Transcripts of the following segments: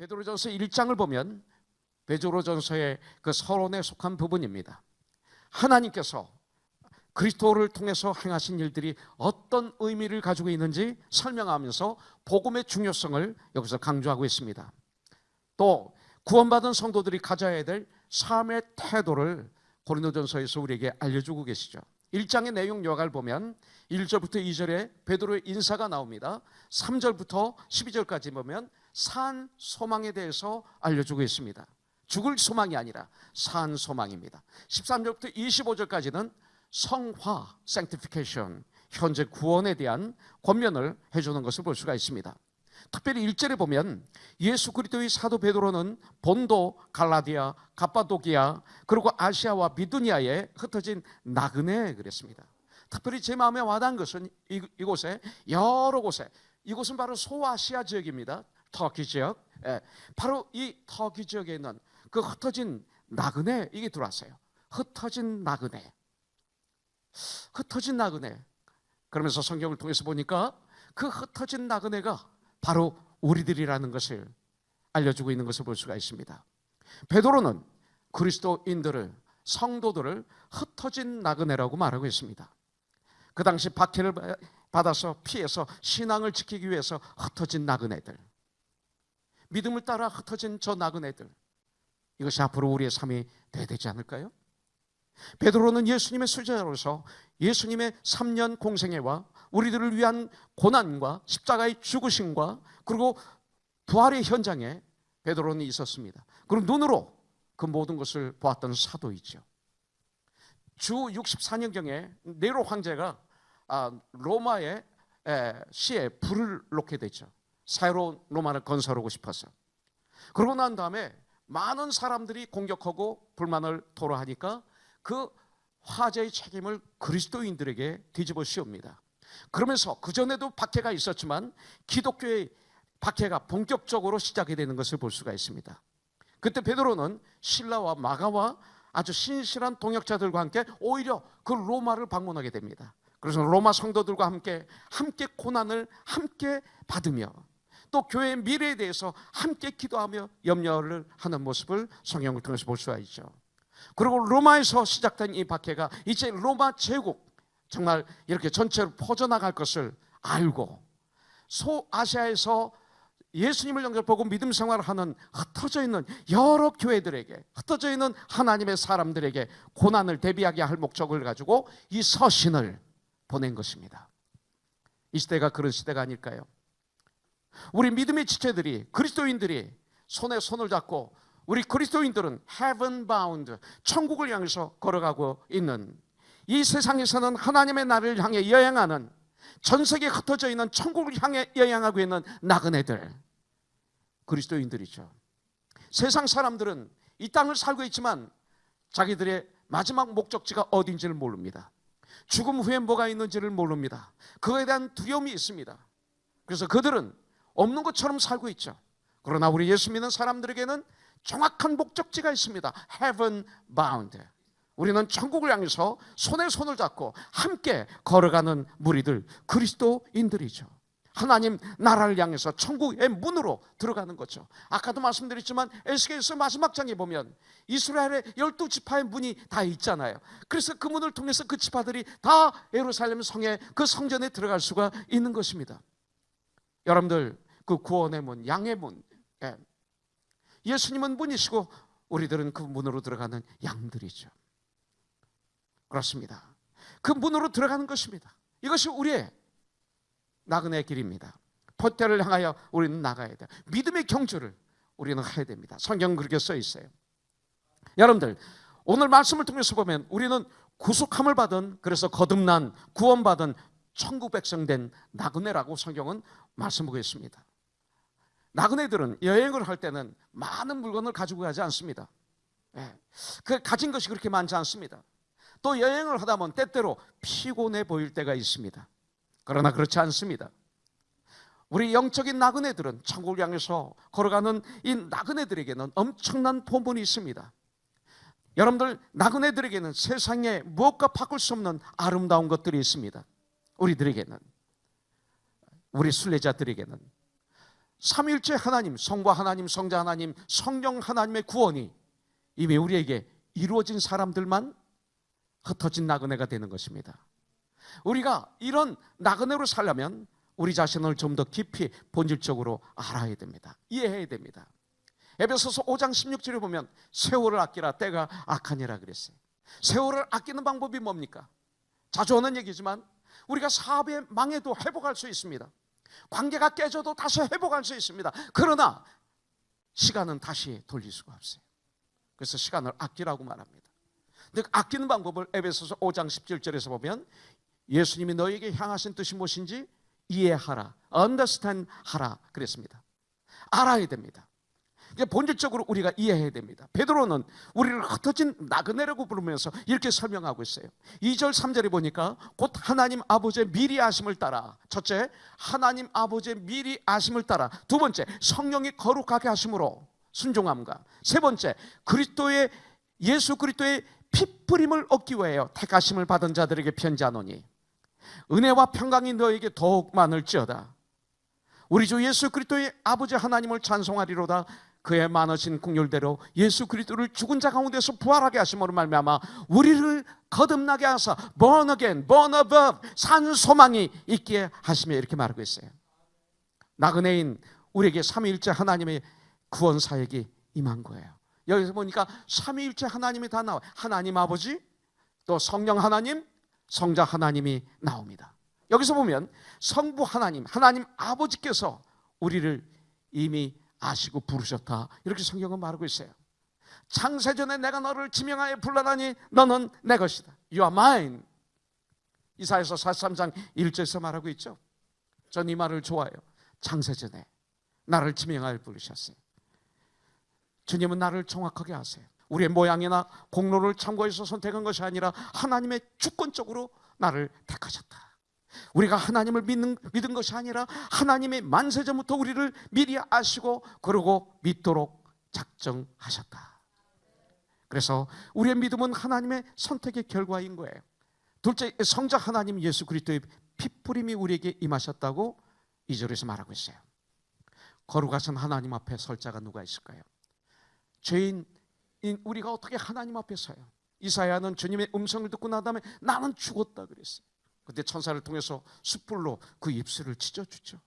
베드로전서 1장을 보면 베드로전서의 그 서론에 속한 부분입니다. 하나님께서 그리스도를 통해서 행하신 일들이 어떤 의미를 가지고 있는지 설명하면서 복음의 중요성을 여기서 강조하고 있습니다. 또 구원받은 성도들이 가져야 될 삶의 태도를 고린도전서에서 우리에게 알려주고 계시죠. 1장의 내용 요약을 보면 1절부터 2절에 베드로의 인사가 나옵니다. 3절부터 12절까지 보면 산 소망에 대해서 알려주고 있습니다. 죽을 소망이 아니라 산 소망입니다. 13절부터 25절까지는 성화, sanctification, 현재 구원에 대한 권면을 해주는 것을 볼 수가 있습니다. 특별히 1절에 보면 예수 그리스도의 사도 베드로는 본도, 갈라디아, 갑바도기아 그리고 아시아와 비두니아에 흩어진 나그네 그랬습니다. 특별히 제 마음에 와닿은 것은 이곳에 여러 곳에, 이곳은 바로 소아시아 지역입니다. 터키 지역. 바로 이 터키 지역에 있는 그 흩어진 나그네, 이게 들어왔어요. 흩어진 나그네. 흩어진 나그네. 그러면서 성경을 통해서 보니까 그 흩어진 나그네가 바로 우리들이라는 것을 알려주고 있는 것을 볼 수가 있습니다. 베드로는 그리스도인들을, 성도들을 흩어진 나그네라고 말하고 있습니다. 그 당시 박해를 받아서 피해서 신앙을 지키기 위해서 흩어진 나그네들, 믿음을 따라 흩어진 저 나그네들, 이것이 앞으로 우리의 삶이 돼야 되지 않을까요? 베드로는 예수님의 수제자로서 예수님의 3년 공생애와 우리들을 위한 고난과 십자가의 죽으심과 그리고 부활의 현장에 베드로는 있었습니다. 그리고 눈으로 그 모든 것을 보았던 사도이죠. 주 64년경에 네로 황제가 로마의 시에 불을 놓게 되죠. 새로운 로마를 건설하고 싶어서. 그러고 난 다음에 많은 사람들이 공격하고 불만을 토로하니까 그 화제의 책임을 그리스도인들에게 뒤집어 씌웁니다. 그러면서 그전에도 박해가 있었지만 기독교의 박해가 본격적으로 시작이 되는 것을 볼 수가 있습니다. 그때 베드로는 실라와 마가와 아주 신실한 동역자들과 함께 오히려 그 로마를 방문하게 됩니다. 그래서 로마 성도들과 함께 고난을 함께 받으며 또 교회의 미래에 대해서 함께 기도하며 염려를 하는 모습을 성경을 통해서 볼 수가 있죠. 그리고 로마에서 시작된 이 박해가 이제 로마 제국, 정말 이렇게 전체로 퍼져나갈 것을 알고 소아시아에서 예수님을 영접하고 믿음 생활을 하는 흩어져 있는 여러 교회들에게, 흩어져 있는 하나님의 사람들에게 고난을 대비하게 할 목적을 가지고 이 서신을 보낸 것입니다. 이 시대가 그런 시대가 아닐까요? 우리 믿음의 지체들이, 그리스도인들이 손에 손을 잡고 우리 그리스도인들은 heaven bound, 천국을 향해서 걸어가고 있는, 이 세상에서는 하나님의 나라를 향해 여행하는, 전 세계에 흩어져 있는 천국을 향해 여행하고 있는 나그네들, 그리스도인들이죠. 세상 사람들은 이 땅을 살고 있지만 자기들의 마지막 목적지가 어딘지를 모릅니다. 죽음 후에 뭐가 있는지를 모릅니다. 그거에 대한 두려움이 있습니다. 그래서 그들은 없는 것처럼 살고 있죠. 그러나 우리 예수 믿는 사람들에게는 정확한 목적지가 있습니다. Heaven bound. 우리는 천국을 향해서 손에 손을 잡고 함께 걸어가는 무리들, 그리스도인들이죠. 하나님 나라를 향해서 천국의 문으로 들어가는 거죠. 아까도 말씀드렸지만 에스겔서 마지막 장에 보면 이스라엘의 12지파의 문이 다 있잖아요. 그래서 그 문을 통해서 그 지파들이 다 예루살렘 성에, 그 성전에 들어갈 수가 있는 것입니다. 여러분들, 그 구원의 문, 양의 문, 예수님은 문이시고 우리들은 그 문으로 들어가는 양들이죠. 그렇습니다. 그 문으로 들어가는 것입니다. 이것이 우리의 나그네 길입니다. 포대를 향하여 우리는 나가야 돼요. 믿음의 경주를 우리는 해야 됩니다. 성경은 그렇게 써 있어요. 여러분들, 오늘 말씀을 통해서 보면 우리는 구속함을 받은, 그래서 거듭난, 구원받은 천국 백성 된 나그네라고 성경은 말씀하고 있습니다. 나그네들은 여행을 할 때는 많은 물건을 가지고 가지 않습니다. 그 가진 것이 그렇게 많지 않습니다. 또 여행을 하다 보면 때때로 피곤해 보일 때가 있습니다. 그러나 그렇지 않습니다. 우리 영적인 나그네들은 천국을 향해서 걸어가는 이 나그네들에게는 엄청난 보물이 있습니다. 여러분들, 나그네들에게는 세상에 무엇과 바꿀 수 없는 아름다운 것들이 있습니다. 우리들에게는, 우리 순례자들에게는 삼위일체 하나님, 성부 하나님, 성자 하나님, 성령 하나님의 구원이 이미 우리에게 이루어진 사람들만 흩어진 나그네가 되는 것입니다. 우리가 이런 나그네로 살려면 우리 자신을 좀 더 깊이 본질적으로 알아야 됩니다. 이해해야 됩니다. 에베소서 5장 16절에 보면 세월을 아끼라 때가 악하니라 그랬어요. 세월을 아끼는 방법이 뭡니까? 자주 하는 얘기지만 우리가 사업에 망해도 회복할 수 있습니다. 관계가 깨져도 다시 회복할 수 있습니다. 그러나 시간은 다시 돌릴 수가 없어요. 그래서 시간을 아끼라고 말합니다. 근데 아끼는 방법을 에베소서 5장 17절에서 보면 예수님이 너에게 향하신 뜻이 무엇인지 이해하라, understand 하라 그랬습니다. 알아야 됩니다. 이게 본질적으로 우리가 이해해야 됩니다. 베드로는 우리를 흩어진 나그네라고 부르면서 이렇게 설명하고 있어요. 2절 3절에 보니까 곧 하나님 아버지의 미리 아심을 따라, 첫째 하나님 아버지의 미리 아심을 따라, 두 번째 성령이 거룩하게 하심으로 순종함과, 세 번째 예수 그리스도의 피뿌림을 얻기 위하여 택하심을 받은 자들에게 편지하노니 은혜와 평강이 너에게 더욱 많을지어다. 우리 주 예수 그리스도의 아버지 하나님을 찬송하리로다. 그의 많으신 긍휼대로 예수 그리스도를 죽은 자 가운데서 부활하게 하심으로 말미암아 우리를 거듭나게 하사 born again, born above, 산 소망이 있게 하시며 이렇게 말하고 있어요. 나그네인 우리에게 삼위일체 하나님의 구원 사역이 임한 거예요. 여기서 보니까 삼위일체 하나님이 다 나와요. 하나님 아버지, 또 성령 하나님, 성자 하나님이 나옵니다. 여기서 보면 성부 하나님, 하나님 아버지께서 우리를 이미 아시고 부르셨다, 이렇게 성경은 말하고 있어요. 창세전에 내가 너를 지명하여 불러다니 너는 내 것이다. You are mine. 이사야서 43장 1절에서 말하고 있죠. 전 이 말을 좋아해요. 창세전에 나를 지명하여 부르셨어요. 주님은 나를 정확하게 아세요. 우리의 모양이나 공로를 참고해서 선택한 것이 아니라 하나님의 주권적으로 나를 택하셨다. 우리가 하나님을 믿은 것이 아니라 하나님의 만세전부터 우리를 미리 아시고 그러고 믿도록 작정하셨다. 그래서 우리의 믿음은 하나님의 선택의 결과인 거예요. 둘째, 성자 하나님 예수 그리스도의 피뿌림이 우리에게 임하셨다고 2절에서 말하고 있어요. 거룩하신 하나님 앞에 설 자가 누가 있을까요? 죄인 우리가 어떻게 하나님 앞에 서요? 이사야는 주님의 음성을 듣고 난 다음에 나는 죽었다 그랬어요. 그때 천사를 통해서 숯불로 그 입술을 찢어주죠.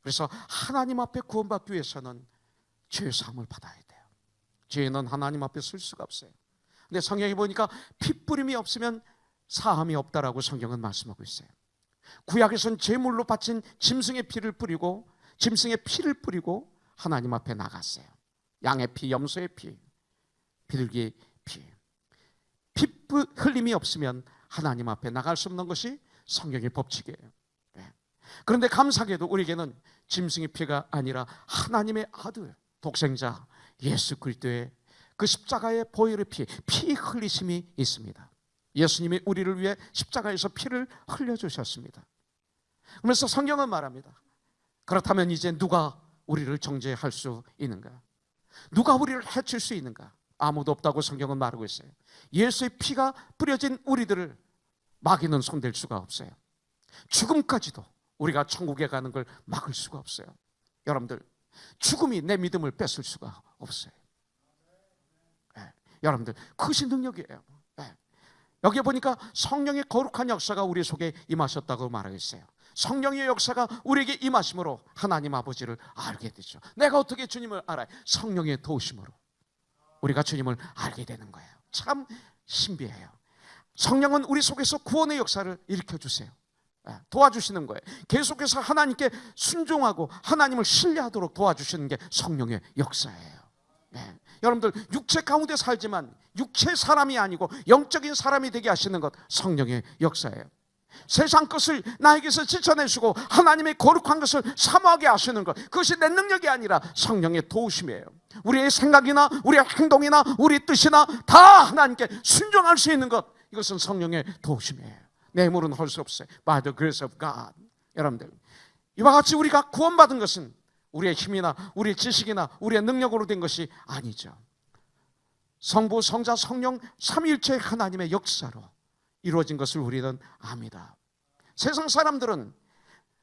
그래서 하나님 앞에 구원받기 위해서는 죄 사함을 받아야 돼요. 죄인은 하나님 앞에 설 수가 없어요. 근데 성경에 보니까 피뿌림이 없으면 사함이 없다라고 성경은 말씀하고 있어요. 구약에서는 제물로 바친 짐승의 피를 뿌리고 하나님 앞에 나갔어요. 양의 피, 염소의 피, 비둘기의 피 흘림이 없으면 하나님 앞에 나갈 수 없는 것이 성경의 법칙이에요. 그런데 감사하게도 우리에게는 짐승의 피가 아니라 하나님의 아들, 독생자 예수 그리스도의 그 십자가의 보혈의 피 흘리심이 있습니다. 예수님이 우리를 위해 십자가에서 피를 흘려주셨습니다. 그러면서 성경은 말합니다. 그렇다면 이제 누가 우리를 정죄할 수 있는가? 누가 우리를 해칠 수 있는가? 아무도 없다고 성경은 말하고 있어요. 예수의 피가 뿌려진 우리들을 마귀는 손댈 수가 없어요. 죽음까지도 우리가 천국에 가는 걸 막을 수가 없어요. 여러분들, 죽음이 내 믿음을 뺏을 수가 없어요. 여러분들, 그것이 능력이에요. 여기 보니까 성령의 거룩한 역사가 우리 속에 임하셨다고 말하고 있어요. 성령의 역사가 우리에게 임하심으로 하나님 아버지를 알게 되죠. 내가 어떻게 주님을 알아요? 성령의 도우심으로 우리가 주님을 알게 되는 거예요. 참 신비해요. 성령은 우리 속에서 구원의 역사를 일으켜주세요. 도와주시는 거예요. 계속해서 하나님께 순종하고 하나님을 신뢰하도록 도와주시는 게 성령의 역사예요. 여러분들, 육체 가운데 살지만 육체 사람이 아니고 영적인 사람이 되게 하시는 것, 성령의 역사예요. 세상 것을 나에게서 찢어내시고 하나님의 거룩한 것을 사모하게 하시는 것, 그것이 내 능력이 아니라 성령의 도우심이에요. 우리의 생각이나 우리의 행동이나 우리 뜻이나 다 하나님께 순종할 수 있는 것, 이것은 성령의 도우심이에요. 내 힘으로는 할 수 없어요. By the grace of God. 여러분들, 이와 같이 우리가 구원받은 것은 우리의 힘이나 우리의 지식이나 우리의 능력으로 된 것이 아니죠. 성부, 성자, 성령 삼위일체 하나님의 역사로 이루어진 것을 우리는 압니다. 세상 사람들은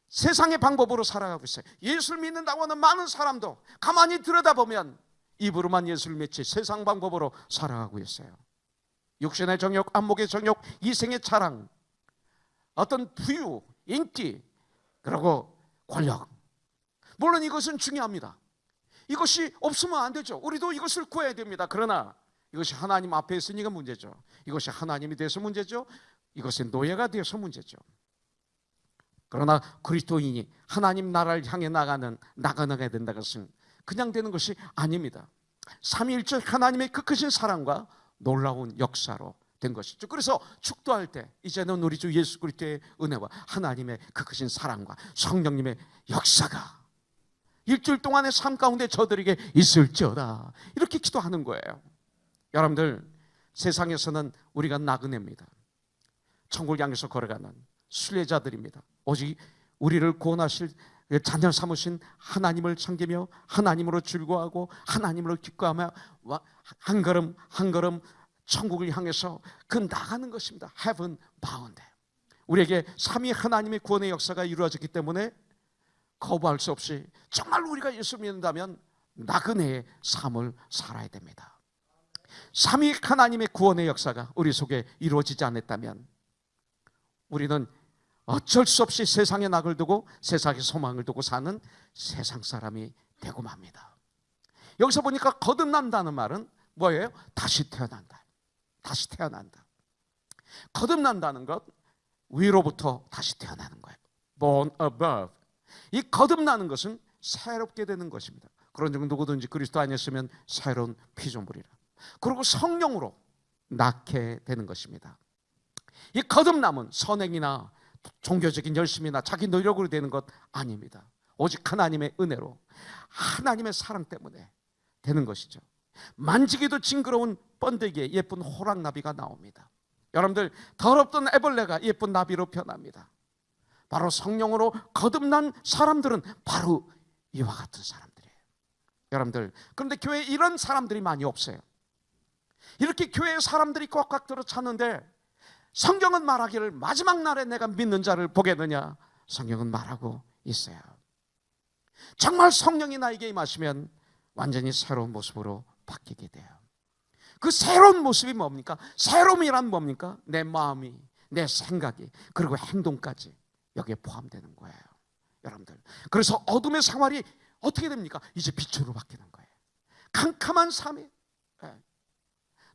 세상의 방법으로 살아가고 있어요. 예수를 믿는다고 하는 많은 사람도 가만히 들여다보면 입으로만 예수를 믿지 세상 방법으로 살아가고 있어요. 육신의 정욕, 안목의 정욕, 이생의 자랑, 어떤 부유, 인기, 그리고 권력. 물론 이것은 중요합니다. 이것이 없으면 안 되죠. 우리도 이것을 구해야 됩니다. 그러나 이것이 하나님 앞에 있으니까 문제죠. 이것이 하나님이 돼서 문제죠. 이것이 노예가 되어서 문제죠. 그러나 그리스도인이 하나님 나라를 향해 나가야 된다는 것은 그냥 되는 것이 아닙니다. 삼위일체 하나님의 그 크신 사랑과 놀라운 역사로 된 것이죠. 그래서 축도할 때 이제는 우리 주 예수 그리스도의 은혜와 하나님의 그 크신 사랑과 성령님의 역사가 일주일 동안의 삶 가운데 저들에게 있을지어다, 이렇게 기도하는 거예요. 여러분들, 세상에서는 우리가 나그네입니다. 천국을 향해서 걸어가는 순례자들입니다. 오직 우리를 구원하실 자녀 삼으신 하나님을 섬기며 하나님으로 즐거워하고 하나님으로 기뻐하며 한 걸음 한 걸음 천국을 향해서 그 나가는 것입니다. Heaven bound. 우리에게 삼위 하나님의 구원의 역사가 이루어졌기 때문에 거부할 수 없이 정말 우리가 예수 믿는다면 나그네의 삶을 살아야 됩니다. 삼위 하나님의 구원의 역사가 우리 속에 이루어지지 않았다면 우리는 어쩔 수 없이 세상에 낙을 두고 세상에 소망을 두고 사는 세상 사람이 되고 맙니다. 여기서 보니까 거듭난다는 말은 뭐예요? 다시 태어난다. 다시 태어난다. 거듭난다는 것, 위로부터 다시 태어나는 거예요. Born above. 이 거듭나는 것은 새롭게 되는 것입니다. 그런 중 누구든지 그리스도 안에서면 새로운 피조물이라. 그리고 성령으로 낳게 되는 것입니다. 이 거듭남은 선행이나 종교적인 열심이나 자기 노력으로 되는 것 아닙니다. 오직 하나님의 은혜로, 하나님의 사랑 때문에 되는 것이죠. 만지기도 징그러운 번데기에 예쁜 호랑나비가 나옵니다. 여러분들, 더럽던 애벌레가 예쁜 나비로 변합니다. 바로 성령으로 거듭난 사람들은 바로 이와 같은 사람들이에요. 여러분들, 그런데 교회에 이런 사람들이 많이 없어요. 이렇게 교회에 사람들이 꽉꽉 들어 찼는데 성경은 말하기를 마지막 날에 내가 믿는 자를 보겠느냐, 성경은 말하고 있어요. 정말 성령이 나에게 임하시면 완전히 새로운 모습으로 바뀌게 돼요. 그 새로운 모습이 뭡니까? 새로움이란 뭡니까? 내 마음이, 내 생각이, 그리고 행동까지 여기에 포함되는 거예요. 여러분들, 그래서 어둠의 생활이 어떻게 됩니까? 이제 빛으로 바뀌는 거예요. 캄캄한 삶이,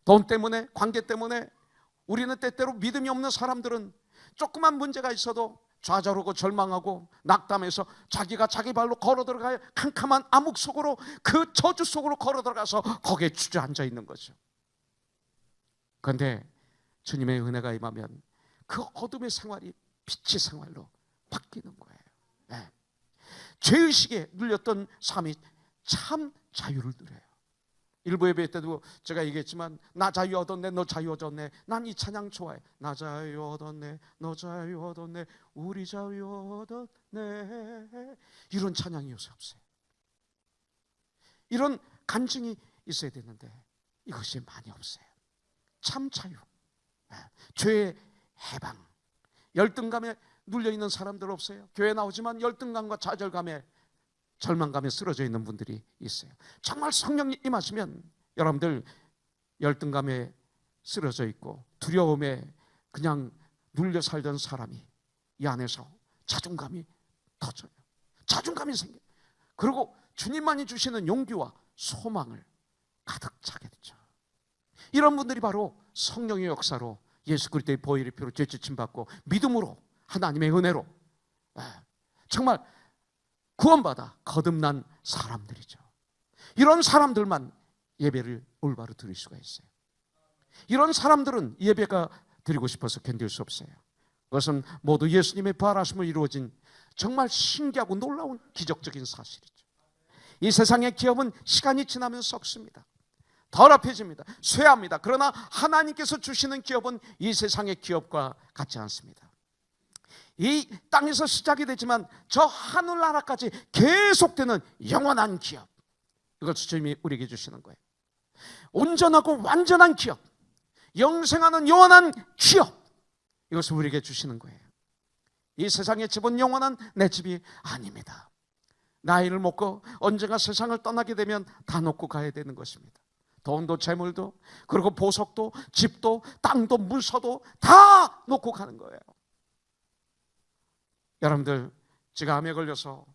돈 때문에, 관계 때문에 우리는 때때로 믿음이 없는 사람들은 조그만 문제가 있어도 좌절하고 절망하고 낙담해서 자기가 자기 발로 걸어 들어가야 캄캄한 암흑 속으로, 그 저주 속으로 걸어 들어가서 거기에 주저앉아 있는 거죠. 그런데 주님의 은혜가 임하면 그 어둠의 생활이 빛의 생활로 바뀌는 거예요. 네. 죄의식에 눌렸던 삶이 참 자유를 누려요. 일부 예배 때도 제가 얘기했지만, 나 자유 얻었네, 너 자유 얻었네. 난 이 찬양 좋아해. 나 자유 얻었네, 너 자유 얻었네, 우리 자유 얻었네. 이런 찬양이 요새 없어요. 이런 간증이 있어야 되는데 이것이 많이 없어요. 참 자유, 죄의 해방. 열등감에 눌려있는 사람들 없어요? 교회 나오지만 열등감과 좌절감에, 절망감에 쓰러져 있는 분들이 있어요. 정말 성령이 임하시면 여러분들, 열등감에 쓰러져 있고 두려움에 그냥 눌려 살던 사람이 이 안에서 자존감이 터져요. 자존감이 생겨요. 그리고 주님만이 주시는 용기와 소망을 가득 차게 되죠. 이런 분들이 바로 성령의 역사로 예수 그리스도의 보혈의 피로 죄지침 받고 믿음으로 하나님의 은혜로 정말 구원받아 거듭난 사람들이죠. 이런 사람들만 예배를 올바로 드릴 수가 있어요. 이런 사람들은 예배가 드리고 싶어서 견딜 수 없어요. 그것은 모두 예수님의 부활하심으로 이루어진 정말 신기하고 놀라운 기적적인 사실이죠. 이 세상의 기업은 시간이 지나면 썩습니다. 더럽혀집니다. 쇠합니다. 그러나 하나님께서 주시는 기업은 이 세상의 기업과 같지 않습니다. 이 땅에서 시작이 되지만 저 하늘나라까지 계속되는 영원한 기업, 이걸 주님이 우리에게 주시는 거예요. 온전하고 완전한 기업, 영생하는 영원한 기업, 이것을 우리에게 주시는 거예요. 이 세상의 집은 영원한 내 집이 아닙니다. 나이를 먹고 언젠가 세상을 떠나게 되면 다 놓고 가야 되는 것입니다. 돈도 재물도, 그리고 보석도, 집도, 땅도, 문서도 다 놓고 가는 거예요. 여러분들, 제가 암에 걸려서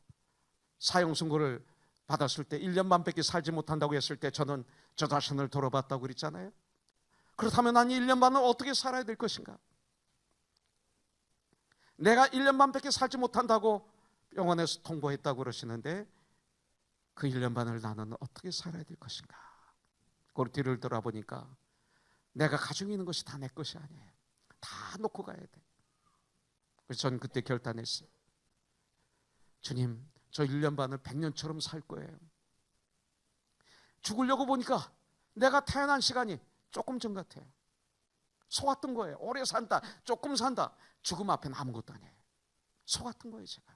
사형 선고를 받았을 때 1년 반밖에 살지 못한다고 했을 때 저는 저 자신을 돌아봤다고 그랬잖아요. 그렇다면 난 1년 반을 어떻게 살아야 될 것인가? 내가 1년 반밖에 살지 못한다고 병원에서 통보했다고 그러시는데 그 1년 반을 나는 어떻게 살아야 될 것인가? 그 뒤를 돌아보니까 내가 가지고 있는 것이 다 내 것이 아니에요. 다 놓고 가야 돼. 그래서 저는 그때 결단했어요. 주님, 저 1년 반을 100년처럼 살 거예요. 죽으려고 보니까 내가 태어난 시간이 조금 전 같아요. 속았던 거예요. 오래 산다, 조금 산다. 죽음 앞에는 아무것도 아니에요. 속았던 거예요, 제가.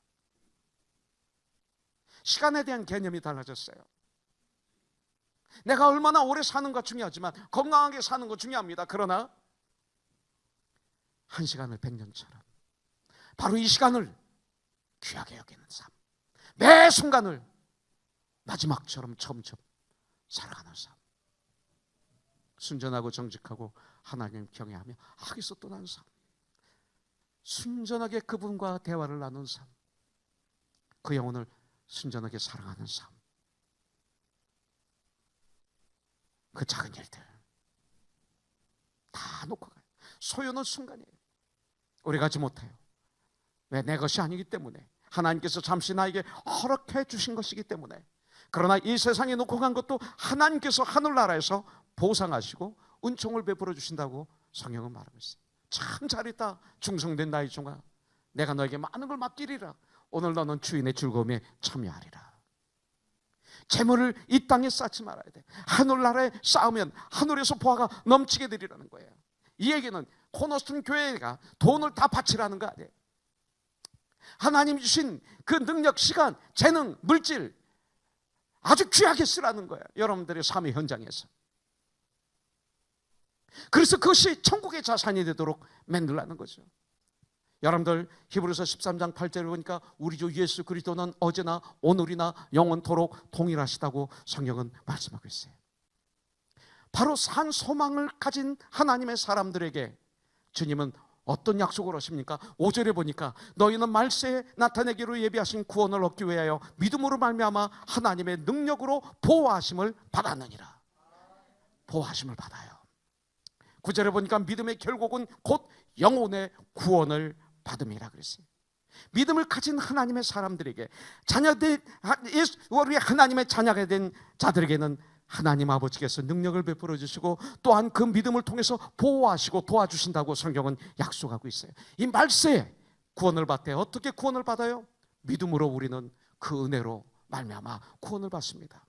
시간에 대한 개념이 달라졌어요. 내가 얼마나 오래 사는가 중요하지만 건강하게 사는 거 중요합니다. 그러나 한 시간을 100년처럼, 바로 이 시간을 귀하게 여기는 삶, 매 순간을 마지막처럼 점점 살아가는 삶, 순전하고 정직하고 하나님 경외하며 하기서 떠나는 삶, 순전하게 그분과 대화를 나눈 삶, 그 영혼을 순전하게 사랑하는 삶, 그 작은 일들 다 놓고 가요. 소유는 순간이에요. 우리가 하지 못해요. 왜? 내 것이 아니기 때문에, 하나님께서 잠시 나에게 허락해 주신 것이기 때문에. 그러나 이 세상에 놓고 간 것도 하나님께서 하늘나라에서 보상하시고 은총을 베풀어 주신다고 성경은 말하고 있어요. 참 잘했다, 충성된 나의 종아, 내가 너에게 많은 걸 맡기리라. 오늘 너는 주인의 즐거움에 참여하리라. 재물을 이 땅에 쌓지 말아야 돼. 하늘나라에 쌓으면 하늘에서 보화가 넘치게 되리라는 거예요. 이 얘기는 코너스톤 교회가 돈을 다 바치라는 거 아니에요. 하나님 주신 그 능력, 시간, 재능, 물질 아주 귀하게 쓰라는 거예요. 여러분들의 삶의 현장에서. 그래서 그것이 천국의 자산이 되도록 만들라는 거죠. 여러분들, 히브리서 13장 8절을 보니까 우리 주 예수 그리스도는 어제나 오늘이나 영원토록 동일하시다고 성경은 말씀하고 있어요. 바로 산 소망을 가진 하나님의 사람들에게 주님은 어떤 약속을 하십니까? 5절에 보니까 너희는 말세에 나타내기로 예비하신 구원을 얻기 위하여 믿음으로 말미암아 하나님의 능력으로 보호하심을 받았느니라. 보호하심을 받아요. 9절에 보니까 믿음의 결국은 곧 영혼의 구원을 받음이라 그랬어요. 믿음을 가진 하나님의 사람들에게, 자녀들, 우리 하나님의 자녀가 된 자들에게는 하나님 아버지께서 능력을 베풀어 주시고 또한 그 믿음을 통해서 보호하시고 도와주신다고 성경은 약속하고 있어요. 이 말세에 구원을 받대. 어떻게 구원을 받아요? 믿음으로 우리는 그 은혜로 말미암아 구원을 받습니다.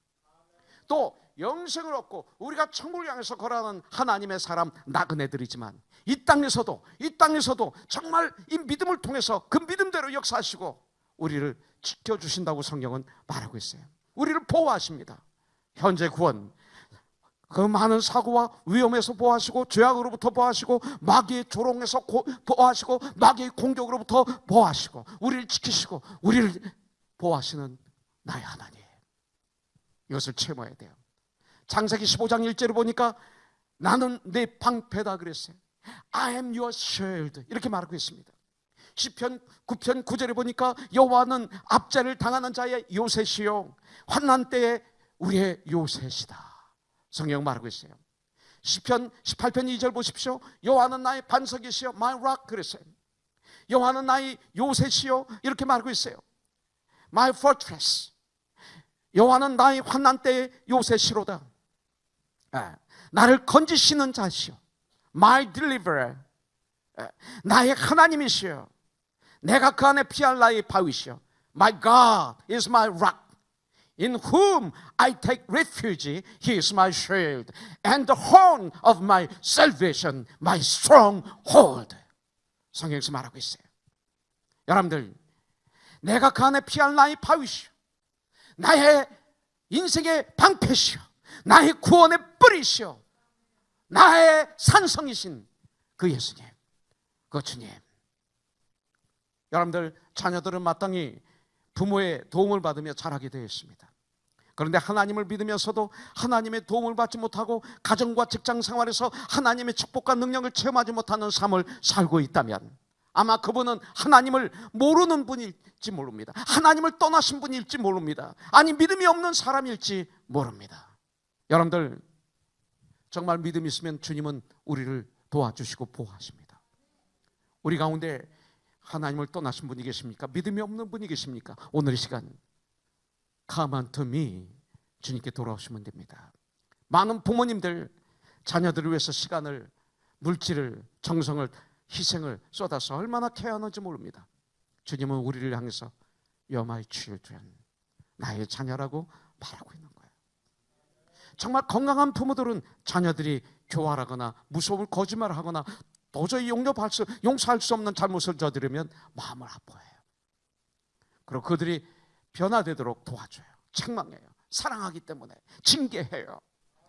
또 영생을 얻고 우리가 천국을 향해서 걸어가는 하나님의 사람 나그네들이지만 이 땅에서도 정말 이 믿음을 통해서 그 믿음대로 역사하시고 우리를 지켜주신다고 성경은 말하고 있어요. 우리를 보호하십니다. 현재 구원, 그 많은 사고와 위험에서 보호하시고 죄악으로부터 보호하시고 마귀의 조롱에서 보호하시고 마귀의 공격으로부터 보호하시고 우리를 지키시고 우리를 보호하시는 나의 하나님, 이것을 체험해야 돼요. 창세기 15장 1절을 보니까 나는 내 방패다 그랬어요. I am your shield 이렇게 말하고 있습니다. 시편 9편 9절에 보니까 여호와는 압제를 당하는 자의 요새시요 환난 때에 우리의 요새시다 성경 말하고 있어요. 시편 18편 2절 보십시오. 여호와는 나의 반석이시요 my rock 그랬어요. 여호와는 나의 요새시요 이렇게 말하고 있어요. My fortress, 여호와는 나의 환난 때의 요새시로다. 나를 건지시는 자시요 my deliverer, 나의 하나님이시요 내가 그 안에 피할 나의 바위시요 my God is my rock in whom I take refuge. He is my shield and the horn of my salvation, my stronghold. 성경에서 말하고 있어요. 여러분들, 내가 그 안에 피할 나의 바위시요 나의 인생의 방패시요 나의 구원의 뿌리시요 나의 산성이신 그 예수님, 그 주님, 여러분들 자녀들은 마땅히 부모의 도움을 받으며 자라게 되어 있습니다. 그런데 하나님을 믿으면서도 하나님의 도움을 받지 못하고 가정과 직장 생활에서 하나님의 축복과 능력을 체험하지 못하는 삶을 살고 있다면 아마 그분은 하나님을 모르는 분일지 모릅니다. 하나님을 떠나신 분일지 모릅니다. 아니, 믿음이 없는 사람일지 모릅니다. 여러분들 정말 믿음이 있으면 주님은 우리를 도와주시고 보호하십니다. 우리 가운데 하나님을 떠나신 분이 계십니까? 믿음이 없는 분이 계십니까? 오늘 이 시간 Come unto me, 주님께 돌아오시면 됩니다. 많은 부모님들 자녀들을 위해서 시간을, 물질을, 정성을, 희생을 쏟아서 얼마나 케어하는지 모릅니다. 주님은 우리를 향해서 You're my children, 나의 자녀라고 말하고 있는 거예요. 정말 건강한 부모들은 자녀들이 교활하거나 무서움을 거짓말하거나 도저히 용서할 수 없는 잘못을 저지르면 마음을 아파해요. 그리고 그들이 변화되도록 도와줘요. 책망해요. 사랑하기 때문에 징계해요.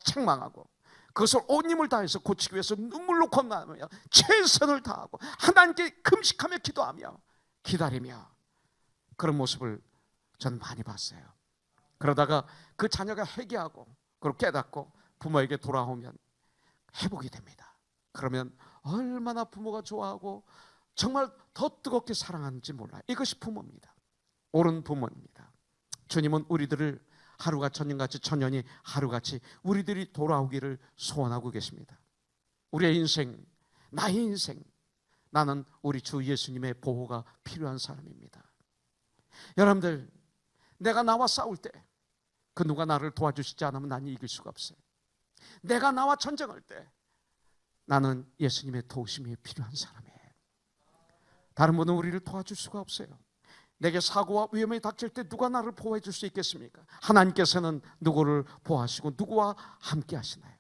책망하고 그것을 온 힘을 다해서 고치기 위해서 눈물로 건너며 최선을 다하고 하나님께 금식하며 기도하며 기다리며 그런 모습을 전 많이 봤어요. 그러다가 그 자녀가 회개하고 그리고 깨닫고 부모에게 돌아오면 회복이 됩니다. 그러면 얼마나 부모가 좋아하고 정말 더 뜨겁게 사랑하는지 몰라요. 이것이 부모입니다. 옳은 부모입니다. 주님은 우리들을 하루가 천년같이 천년이 하루같이 우리들이 돌아오기를 소원하고 계십니다. 우리의 인생, 나의 인생, 나는 우리 주 예수님의 보호가 필요한 사람입니다. 여러분들, 내가 나와 싸울 때 그 누가 나를 도와주시지 않으면 나는 이길 수가 없어요. 내가 나와 전쟁할 때 나는 예수님의 도우심이 필요한 사람이에요. 다른 분은 우리를 도와줄 수가 없어요. 내게 사고와 위험이 닥칠 때 누가 나를 보호해 줄 수 있겠습니까? 하나님께서는 누구를 보호하시고 누구와 함께 하시나요?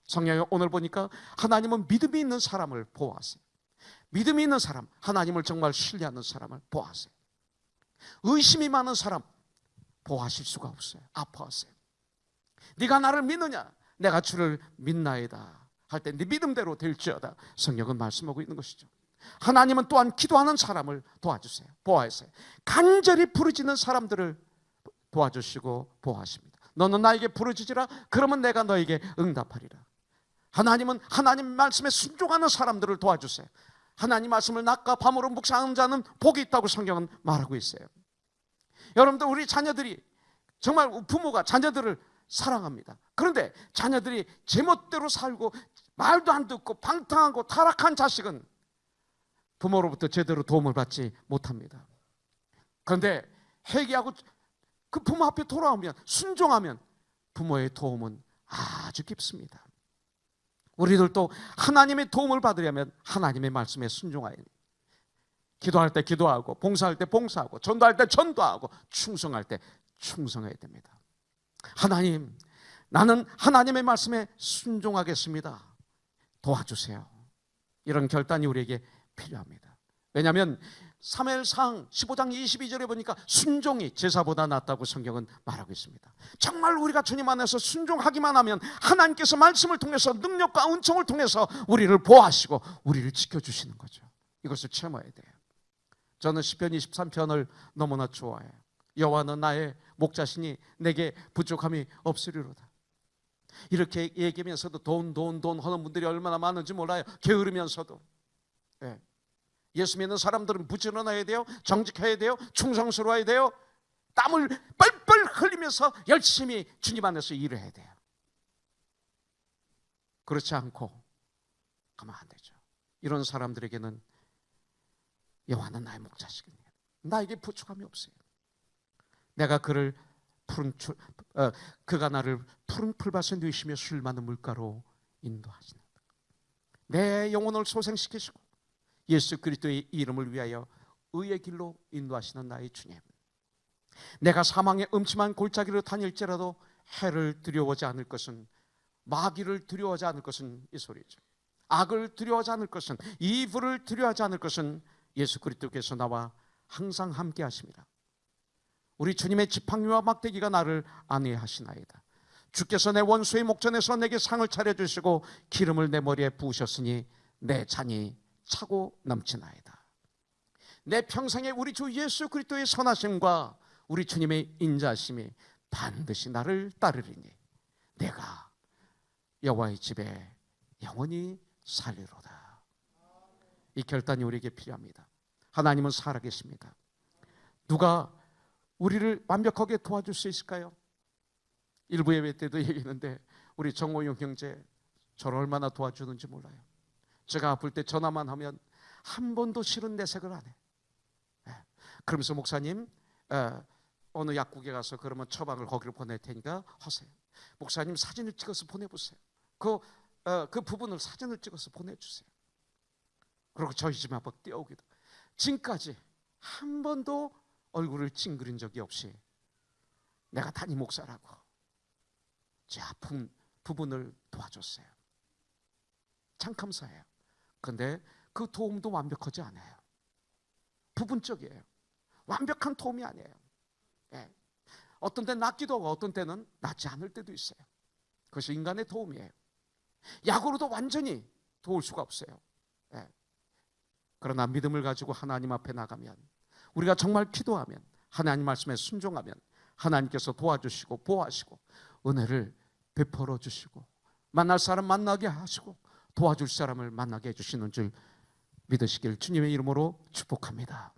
성경에 오늘 보니까 하나님은 믿음이 있는 사람을 보호하세요. 믿음이 있는 사람, 하나님을 정말 신뢰하는 사람을 보호하세요. 의심이 많은 사람 보호하실 수가 없어요. 아파하세요. 네가 나를 믿느냐? 내가 주를 믿나이다 할 때 네 믿음대로 될지어다 성경은 말씀하고 있는 것이죠. 하나님은 또한 기도하는 사람을 도와주세요. 보호하세요. 간절히 부르짖는 사람들을 도와주시고 보호하십니다. 너는 나에게 부르짖으라 그러면 내가 너에게 응답하리라. 하나님은 하나님 말씀에 순종하는 사람들을 도와주세요. 하나님 말씀을 낮과 밤으로 묵상하는 자는 복이 있다고 성경은 말하고 있어요. 여러분들, 우리 자녀들이 정말 부모가 자녀들을 사랑합니다. 그런데 자녀들이 제멋대로 살고 말도 안 듣고 방탕하고 타락한 자식은 부모로부터 제대로 도움을 받지 못합니다. 그런데 회개하고 그 부모 앞에 돌아오면, 순종하면 부모의 도움은 아주 깊습니다. 우리들도 하나님의 도움을 받으려면 하나님의 말씀에 순종해야 합니다. 기도할 때 기도하고, 봉사할 때 봉사하고, 전도할 때 전도하고, 충성할 때 충성해야 됩니다. 하나님, 나는 하나님의 말씀에 순종하겠습니다. 도와주세요. 이런 결단이 우리에게 필요합니다. 왜냐하면 사무엘상 15장 22절에 보니까 순종이 제사보다 낫다고 성경은 말하고 있습니다. 정말 우리가 주님 안에서 순종하기만 하면 하나님께서 말씀을 통해서 능력과 은총을 통해서 우리를 보호하시고 우리를 지켜주시는 거죠. 이것을 체험해야 돼요. 저는 시편 23편을 너무나 좋아해요. 여호와는 나의 목자시니 내게 부족함이 없으리로다. 이렇게 얘기하면서도 돈 하는 분들이 얼마나 많은지 몰라요. 게으르면서도. 네. 예수 믿는 사람들은 부지런해야 돼요. 정직해야 돼요. 충성스러워야 돼요. 땀을 뻘뻘 흘리면서 열심히 주님 안에서 일을 해야 돼요. 그렇지 않고 가면 안 되죠. 이런 사람들에게는 여호와는 나의 목자시니 나에게 부족함이 없어요. 내가 그를 그가 나를 푸른 풀밭에 누이시며 술 많은 물가로 인도하시는 내 영혼을 소생시키시고 예수 그리스도의 이름을 위하여 의의 길로 인도하시는 나의 주님. 내가 사망의 음침한 골짜기로 다닐지라도 해를 두려워하지 않을 것은, 마귀를 두려워하지 않을 것은 이 소리죠. 악을 두려워하지 않을 것은, 이불을 두려워하지 않을 것은 예수 그리스도께서 나와 항상 함께 하십니다. 우리 주님의 지팡이와 막대기가 나를 안위하시나이다. 주께서 내 원수의 목전에서 내게 상을 차려주시고 기름을 내 머리에 부으셨으니 내 잔이 차고 넘치나이다. 내 평생에 우리 주 예수 그리스도의 선하심과 우리 주님의 인자하심이 반드시 나를 따르리니 내가 여호와의 집에 영원히 살리로다. 이 결단이 우리에게 필요합니다. 하나님은 살아계십니다. 누가 우리를 완벽하게 도와줄 수 있을까요? 일부 예배 때도 얘기했는데 우리 정호용 형제 저를 얼마나 도와주는지 몰라요. 제가 아플 때 전화만 하면 한 번도 싫은 내색을 안 해. 그러면서 목사님 어느 약국에 가서 그러면 처방을 거기로 보낼 테니까 하세요. 목사님 사진을 찍어서 보내보세요. 그 부분을 사진을 찍어서 보내주세요. 그리고 저희 집 한번 뛰어오기도. 지금까지 한 번도 얼굴을 찡그린 적이 없이 내가 담임 목사라고 제 아픈 부분을 도와줬어요. 참 감사해요. 그런데 그 도움도 완벽하지 않아요. 부분적이에요. 완벽한 도움이 아니에요. 어떤 때는 낫기도 하고 어떤 때는 낫지 않을 때도 있어요. 그것이 인간의 도움이에요. 약으로도 완전히 도울 수가 없어요. 그러나 믿음을 가지고 하나님 앞에 나가면, 우리가 정말 기도하면, 하나님 말씀에 순종하면 하나님께서 도와주시고 보호하시고 은혜를 베풀어 주시고 만날 사람 만나게 하시고 도와줄 사람을 만나게 해주시는 줄 믿으시길 주님의 이름으로 축복합니다.